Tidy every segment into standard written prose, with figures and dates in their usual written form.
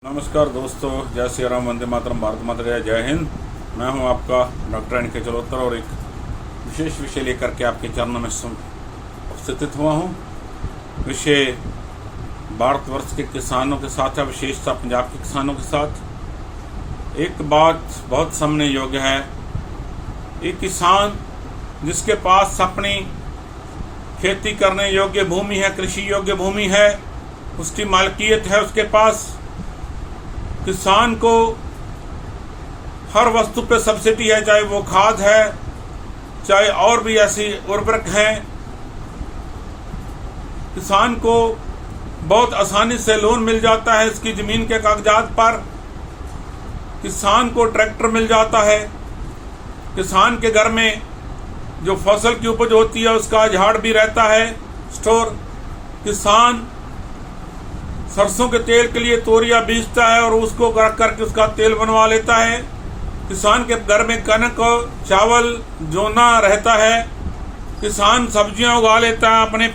नमस्कार दोस्तों, जय श्री राम, वंदे मातरम, भारत माता की जय हिंद। मैं हूं आपका डॉक्टर एन.के. चलोत्तर और एक विशेष विषय लेकर के आपके चरणों में उपस्थित हुआ हूं। विषय भारतवर्ष के किसानों के साथ है, विशेषता पंजाब के किसानों के साथ। एक बात बहुत समझने योग्य है, एक किसान जिसके पास अपनी खेती करने योग्य भूमि है, कृषि योग्य भूमि है, उसकी मालकियत है, उसके पास किसान को हर वस्तु पे सब्सिडी है, चाहे वो खाद है, चाहे और भी ऐसी उर्वरक हैं। किसान को बहुत आसानी से लोन मिल जाता है इसकी ज़मीन के कागजात पर। किसान को ट्रैक्टर मिल जाता है। किसान के घर में जो फसल की उपज होती है उसका झाड़ भी रहता है, स्टोर। किसान सरसों के तेल के लिए तोरिया बीजता है और उसको रख करके उसका तेल बनवा लेता है। किसान के घर में कनक और चावल जोना रहता है। किसान सब्जियां उगा लेता है अपने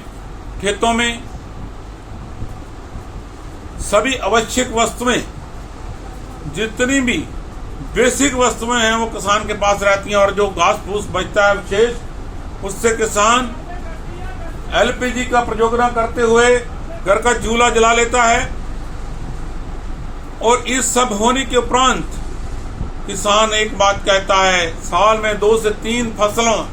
खेतों में। सभी आवश्यक वस्तुएं, जितनी भी बेसिक वस्तुएं हैं, वो किसान के पास रहती हैं। और जो घास फूस बचता है विशेष, उससे किसान एलपीजी का प्रयोग न करते हुए घर का चूल्हा जला लेता है। और इस सब होने के उपरांत किसान एक बात कहता है, साल में 2 से 3 फसलों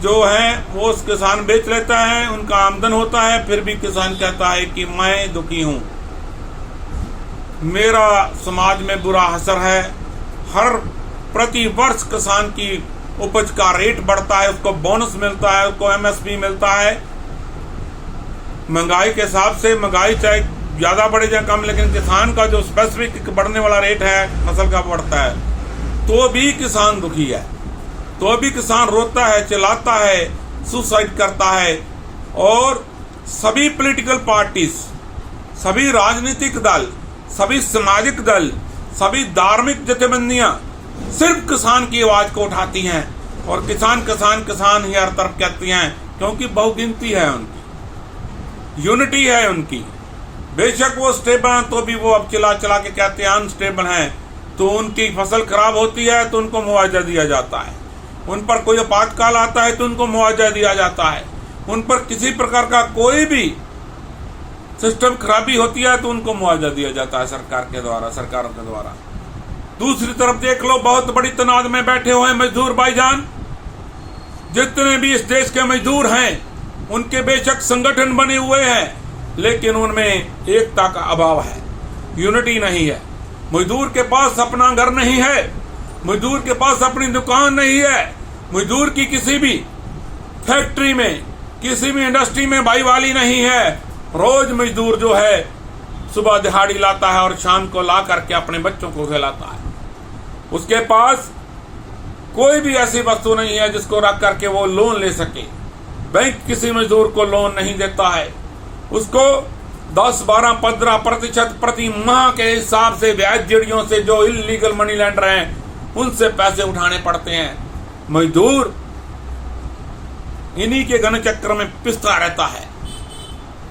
जो हैं वो उस किसान बेच लेता है, उनका आमदन होता है। फिर भी किसान कहता है कि मैं दुखी हूं, मेरा समाज में बुरा असर है। हर प्रति वर्ष किसान की उपज का रेट बढ़ता है, उसको बोनस मिलता है, उसको एमएसपी मिलता है। महंगाई के हिसाब से, महंगाई चाहे ज्यादा बढ़े चाहे कम, लेकिन किसान का जो स्पेसिफिक बढ़ने वाला रेट है फसल का बढ़ता है, तो भी किसान दुखी है, तो भी किसान रोता है, चिल्लाता है, सुसाइड करता है। और सभी पॉलिटिकल पार्टीज, सभी राजनीतिक दल, सभी सामाजिक दल, सभी धार्मिक जथेबंदियां सिर्फ किसान की आवाज को उठाती हैं और किसान किसान किसान ही हर तरफ कहती हैं, क्योंकि बहुगिनती है उनकी, यूनिटी है उनकी। बेशक वो स्टेबल हैं तो भी वो अब चिल्ला चिल्ला के कहते हैं अनस्टेबल हैं। तो उनकी फसल खराब होती है तो उनको मुआवजा दिया जाता है, उन पर कोई आपातकाल आता है तो उनको मुआवजा दिया जाता है, उन पर किसी प्रकार का कोई भी सिस्टम खराबी होती है तो उनको मुआवजा दिया जाता है सरकारों के द्वारा। दूसरी तरफ देख लो, बहुत बड़ी तनाज में बैठे हुए मजदूर भाईजान, जितने भी इस देश के मजदूर हैं, उनके बेशक संगठन बने हुए हैं, लेकिन उनमें एकता का अभाव है, यूनिटी नहीं है। मजदूर के पास अपना घर नहीं है, मजदूर के पास अपनी दुकान नहीं है, मजदूर की किसी भी फैक्ट्री में, किसी भी इंडस्ट्री में भाईवाली नहीं है। रोज मजदूर जो है सुबह दिहाड़ी लाता है और शाम को ला करके अपने बच्चों को खिलाता है। उसके पास कोई भी ऐसी वस्तु नहीं है जिसको रख करके वो लोन ले सके। बैंक किसी मजदूर को लोन नहीं देता है, उसको 10, 12, 15% प्रति माह के हिसाब से ब्याज जड़ियों से जो इलीगल मनी लैंडर हैं उनसे पैसे उठाने पड़ते हैं। मजदूर इन्हीं के घन चक्र में पिसता रहता है।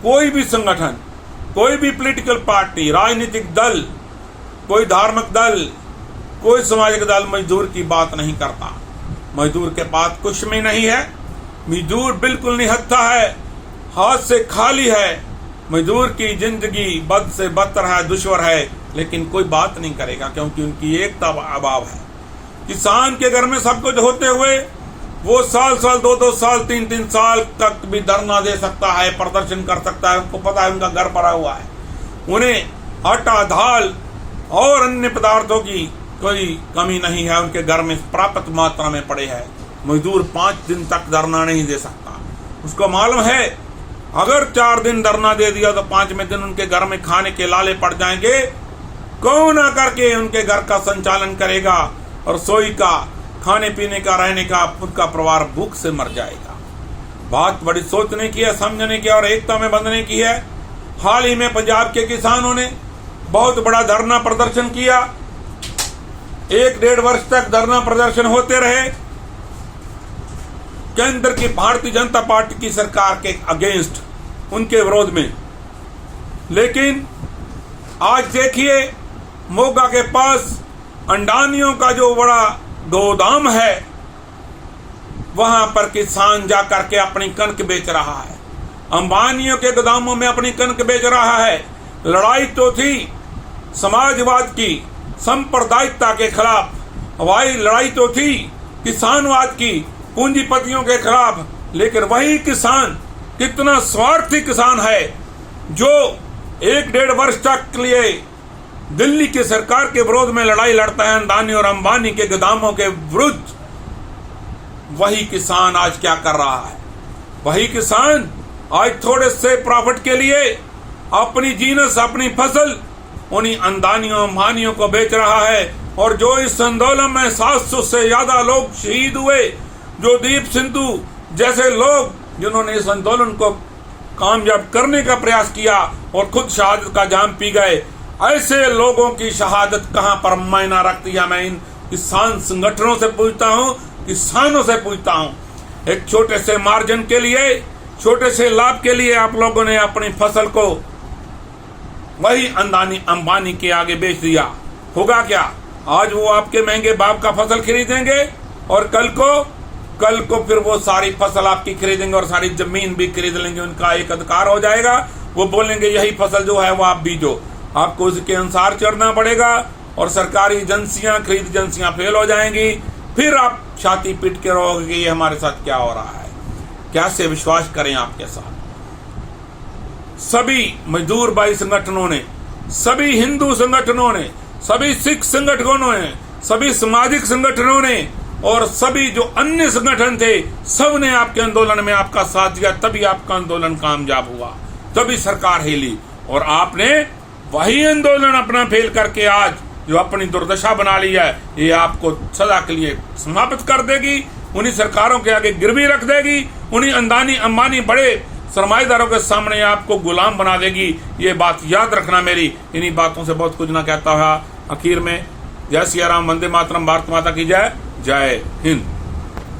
कोई भी संगठन, कोई भी पॉलिटिकल पार्टी, राजनीतिक दल, कोई धार्मिक दल, कोई सामाजिक दल मजदूर की बात नहीं करता। मजदूर के पास कुछ भी नहीं है, मजदूर बिल्कुल निहत्था है, हाथ से खाली है। मजदूर की जिंदगी बद से बदतर है, दुश्वार है, लेकिन कोई बात नहीं करेगा क्योंकि उनकी एकता अभाव है। किसान के घर में सब कुछ होते हुए वो साल 2 साल 3 साल तक भी धरना दे सकता है, प्रदर्शन कर सकता है, उनको पता है उनका घर भरा हुआ है, उन्हें आटा, दाल और अन्य पदार्थों की कोई कमी नहीं है, उनके घर में पर्याप्त मात्रा में पड़े है। मजदूर 5 दिन तक धरना नहीं दे सकता। उसको मालूम है अगर 4 दिन धरना दे दिया तो 5वें दिन उनके घर में खाने के लाले पड़ जाएंगे। कौन आकर के उनके घर का संचालन करेगा और सोई का, खाने पीने का, रहने का, उनका परिवार भूख से मर जाएगा। बात बड़ी सोचने की है, समझने की और एकता में बंधने की है। हाल ही में पंजाब के किसानों ने बहुत बड़ा धरना प्रदर्शन किया। 1-1.5 वर्ष तक धरना प्रदर्शन होते रहे केंद्र की भारतीय जनता पार्टी की सरकार के अगेंस्ट, उनके विरोध में। लेकिन आज देखिए मोगा के पास अंडानियों का जो बड़ा गोदाम है, वहां पर किसान जाकर के अपनी कनक बेच रहा है। अंबानियों के गोदामों में अपनी कनक बेच रहा है। लड़ाई तो थी समाजवाद की, सांप्रदायिकता के खिलाफ, हवाई लड़ाई तो थी किसानवाद की, पूंजीपतियों के खिलाफ, लेकिन वही किसान कितना स्वार्थी किसान है जो 1-1.5 वर्ष तक के लिए दिल्ली की सरकार के विरोध में लड़ाई लड़ता है अडानी और अंबानी के गोदामों के विरुद्ध। वही किसान आज क्या कर रहा है? वही किसान आज थोड़े से प्रॉफिट के लिए अपनी जीनस, अपनी फसल उन्हीं अंडानियों अंबानियों को बेच रहा है। और जो इस आंदोलन में 700 से ज्यादा लोग शहीद हुए, जो दीप सिंधु जैसे लोग जिन्होंने इस आंदोलन को कामयाब करने का प्रयास किया और खुद शहादत का जाम पी गए, ऐसे लोगों की शहादत कहां पर मायना रखती है? मैं इन किसान संगठनों से पूछता हूं, किसानों से पूछता हूं। एक छोटे से मार्जिन के लिए, छोटे से लाभ के लिए आप लोगों ने अपनी फसल को वही अंडानी अंबानी के आगे बेच दिया। होगा क्या? आज वो आपके महंगे बाप का फसल खरीदेंगे और कल को फिर वो सारी फसल आपकी खरीदेंगे और सारी जमीन भी खरीद लेंगे। उनका एक अधिकार हो जाएगा। वो बोलेंगे यही फसल जो है वो आप बीजो, आपको उसके अनुसार चढ़ना पड़ेगा और सरकारी एजेंसियां, खरीद एजेंसियां फेल हो जाएंगी। फिर आप छाती पीट के रहोगे कि ये हमारे साथ क्या हो रहा है। कैसे विश्वास करें आपके साथ? सभी मजदूर भाई संगठनों ने, सभी हिंदू संगठनों ने, सभी सिख संगठनों ने, सभी सामाजिक संगठनों ने और सभी जो अन्य संगठन थे, सब ने आपके आंदोलन में आपका साथ दिया। तभी आपका आंदोलन कामयाब हुआ, तभी सरकार हिली। और आपने वही आंदोलन अपना फेल करके आज जो अपनी दुर्दशा बना ली है, ये आपको सदा के लिए समाप्त कर देगी। उन्हीं सरकारों के आगे गिरवी रख देगी। उन्हीं अंडानी अंबानी बड़े सरमाएदारों के सामने आपको गुलाम बना देगी। ये बात याद रखना मेरी। इन्हीं बातों से बहुत कुछ ना कहता हुआ आखिर में जय सिया राम, वंदे मातरम, भारत माता की जय। जय हिंद।